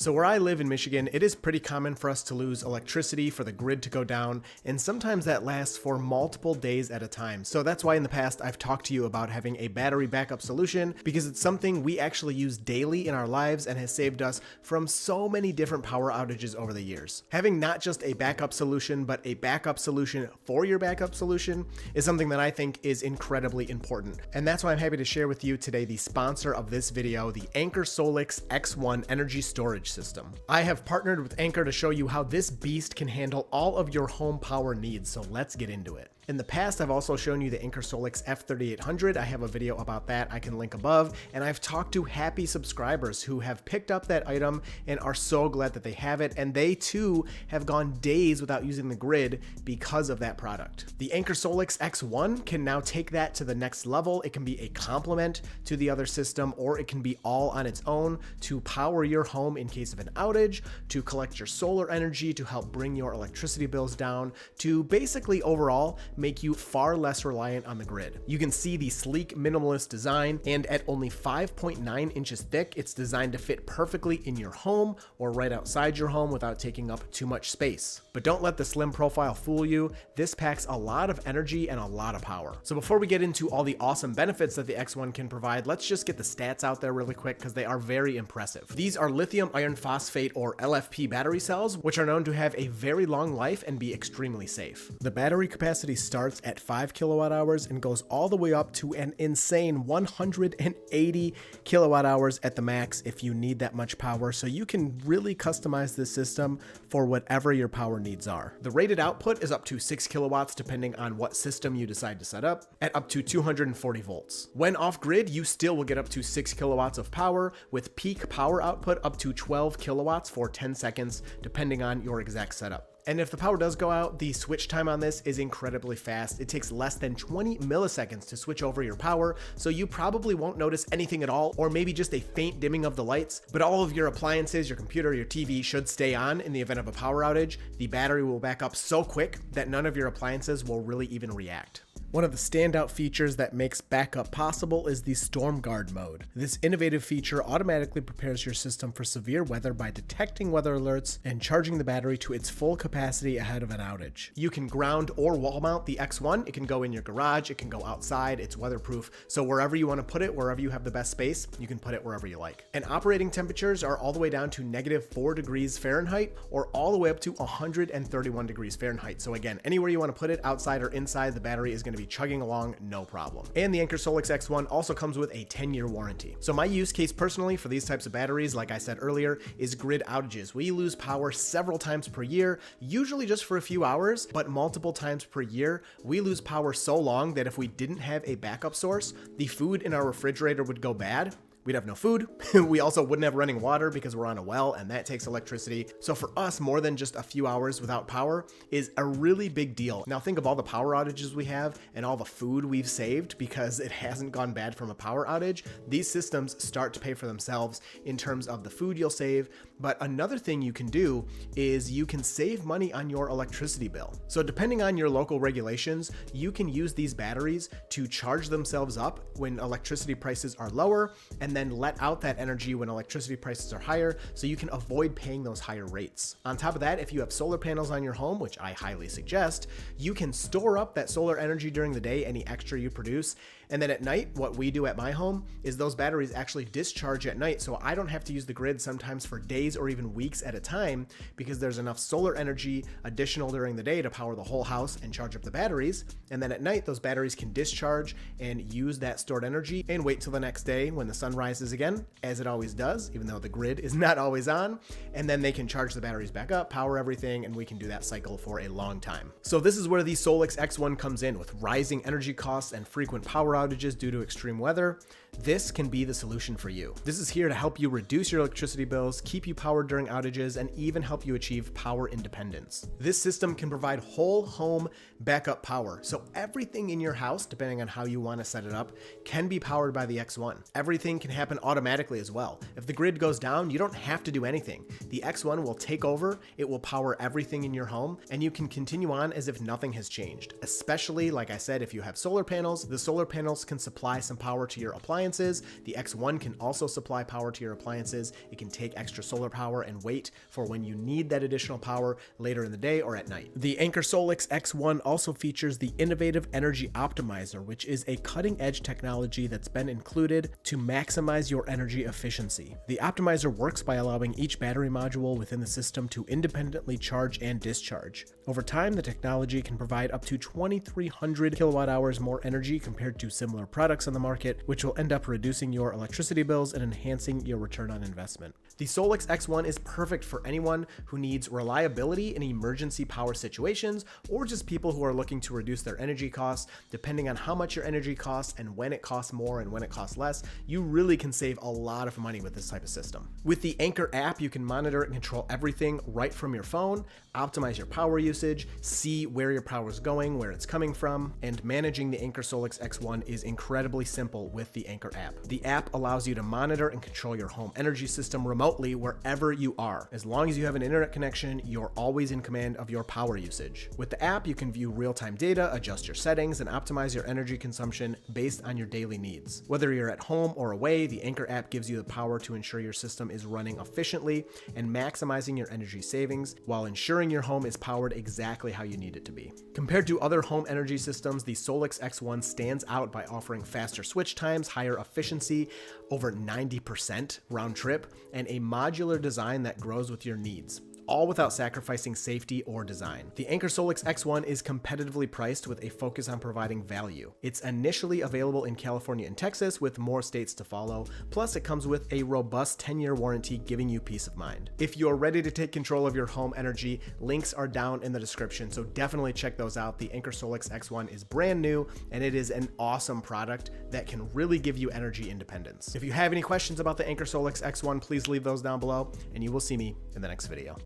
So where I live in Michigan, it is pretty common for us to lose electricity, for the grid to go down, and sometimes that lasts for multiple days at a time. So that's why in the past I've talked to you about having a battery backup solution, because it's something we actually use daily in our lives and has saved us from so many different power outages over the years. Having not just a backup solution, but a backup solution for your backup solution is something that I think is incredibly important. And that's why I'm happy to share with you today the sponsor of this video, the Anker SOLIX X1 energy storage system. I have partnered with Anker to show you how this beast can handle all of your home power needs, so let's get into it. In the past, I've also shown you the Anker SOLIX F3800. I have a video about that I can link above, and I've talked to happy subscribers who have picked up that item and are so glad that they have it, and they too have gone days without using the grid because of that product. The Anker SOLIX X1 can now take that to the next level. It can be a complement to the other system, or it can be all on its own to power your home in case of an outage, to collect your solar energy, to help bring your electricity bills down, to basically overall make you far less reliant on the grid. You can see the sleek minimalist design, and at only 5.9 inches thick, it's designed to fit perfectly in your home or right outside your home without taking up too much space. But don't let the slim profile fool you. This packs a lot of energy and a lot of power. So before we get into all the awesome benefits that the X1 can provide, let's just get the stats out there really quick because they are very impressive. These are lithium iron phosphate or LFP battery cells, which are known to have a very long life and be extremely safe. The battery capacity starts at 5 kilowatt hours and goes all the way up to an insane 180 kilowatt hours at the max if you need that much power, so you can really customize this system for whatever your power needs are. The rated output is up to 6 kilowatts depending on what system you decide to set up, at up to 240 volts. When off grid, you still will get up to 6 kilowatts of power, with peak power output up to 12 kilowatts for 10 seconds depending on your exact setup. And if the power does go out, the switch time on this is incredibly fast. It takes less than 20 milliseconds to switch over your power, so you probably won't notice anything at all, or maybe just a faint dimming of the lights, but all of your appliances, your computer, your TV should stay on in the event of a power outage. The battery will back up so quick that none of your appliances will really even react. One of the standout features that makes backup possible is the Storm Guard mode. This innovative feature automatically prepares your system for severe weather by detecting weather alerts and charging the battery to its full capacity ahead of an outage. You can ground or wall mount the X1. It can go in your garage, it can go outside, it's weatherproof, so wherever you want to put it, wherever you have the best space, you can put it wherever you like. And operating temperatures are all the way down to -4 degrees Fahrenheit or all the way up to 131 degrees Fahrenheit. So again, anywhere you want to put it, outside or inside, the battery is going to be chugging along no problem. And the Anker SOLIX X1 also comes with a 10-year warranty. So my use case personally for these types of batteries, like I said earlier, is grid outages. We lose power several times per year, usually just for a few hours, but multiple times per year. We lose power so long that if we didn't have a backup source, the food in our refrigerator would go bad. We'd have no food. We also wouldn't have running water because we're on a well and that takes electricity. So for us, more than just a few hours without power is a really big deal. Now think of all the power outages we have and all the food we've saved because it hasn't gone bad from a power outage. These systems start to pay for themselves in terms of the food you'll save. But another thing you can do is you can save money on your electricity bill. So depending on your local regulations, you can use these batteries to charge themselves up when electricity prices are lower and then let out that energy when electricity prices are higher, so you can avoid paying those higher rates. On top of that, if you have solar panels on your home, which I highly suggest, you can store up that solar energy during the day, any extra you produce, and then at night, what we do at my home is those batteries actually discharge at night, so I don't have to use the grid sometimes for days or even weeks at a time because there's enough solar energy additional during the day to power the whole house and charge up the batteries, and then at night, those batteries can discharge and use that stored energy and wait till the next day when the sun rises again, as it always does, even though the grid is not always on, and then they can charge the batteries back up, power everything, and we can do that cycle for a long time. So this is where the SOLIX X1 comes in. With rising energy costs and frequent power outages due to extreme weather, this can be the solution for you. This is here to help you reduce your electricity bills, keep you powered during outages, and even help you achieve power independence. This system can provide whole home backup power, so everything in your house, depending on how you want to set it up, can be powered by the X1. Everything can happen automatically as well. If the grid goes down, you don't have to do anything. The X1 will take over, it will power everything in your home, and you can continue on as if nothing has changed. Especially, like I said, if you have solar panels, the solar panels can supply some power to your appliances appliances. The X1 can also supply power to your appliances. It can take extra solar power and wait for when you need that additional power later in the day or at night. The Anker SOLIX X1 also features the innovative Energy Optimizer, which is a cutting-edge technology that's been included to maximize your energy efficiency. The optimizer works by allowing each battery module within the system to independently charge and discharge. Over time, the technology can provide up to 2,300 kilowatt hours more energy compared to similar products on the market, which will end up reducing your electricity bills and enhancing your return on investment. The SOLIX X1 is perfect for anyone who needs reliability in emergency power situations, or just people who are looking to reduce their energy costs. Depending on how much your energy costs and when it costs more and when it costs less, you really can save a lot of money with this type of system. With the Anker app, you can monitor and control everything right from your phone, optimize your power usage, see where your power is going, where it's coming from, and managing the Anker SOLIX X1 is incredibly simple with the Anker app. The app allows you to monitor and control your home energy system remotely wherever you are. As long as you have an internet connection, you're always in command of your power usage. With the app, you can view real-time data, adjust your settings, and optimize your energy consumption based on your daily needs. Whether you're at home or away, the Anker app gives you the power to ensure your system is running efficiently and maximizing your energy savings while ensuring your home is powered exactly how you need it to be. Compared to other home energy systems, the SOLIX X1 stands out by offering faster switch times, higher efficiency, over 90% round trip, and a modular design that grows with your needs, all without sacrificing safety or design. The Anker SOLIX X1 is competitively priced with a focus on providing value. It's initially available in California and Texas, with more states to follow. Plus, it comes with a robust 10-year warranty, giving you peace of mind. If you're ready to take control of your home energy, links are down in the description, so definitely check those out. The Anker SOLIX X1 is brand new, and it is an awesome product that can really give you energy independence. If you have any questions about the Anker SOLIX X1, please leave those down below, and you will see me in the next video.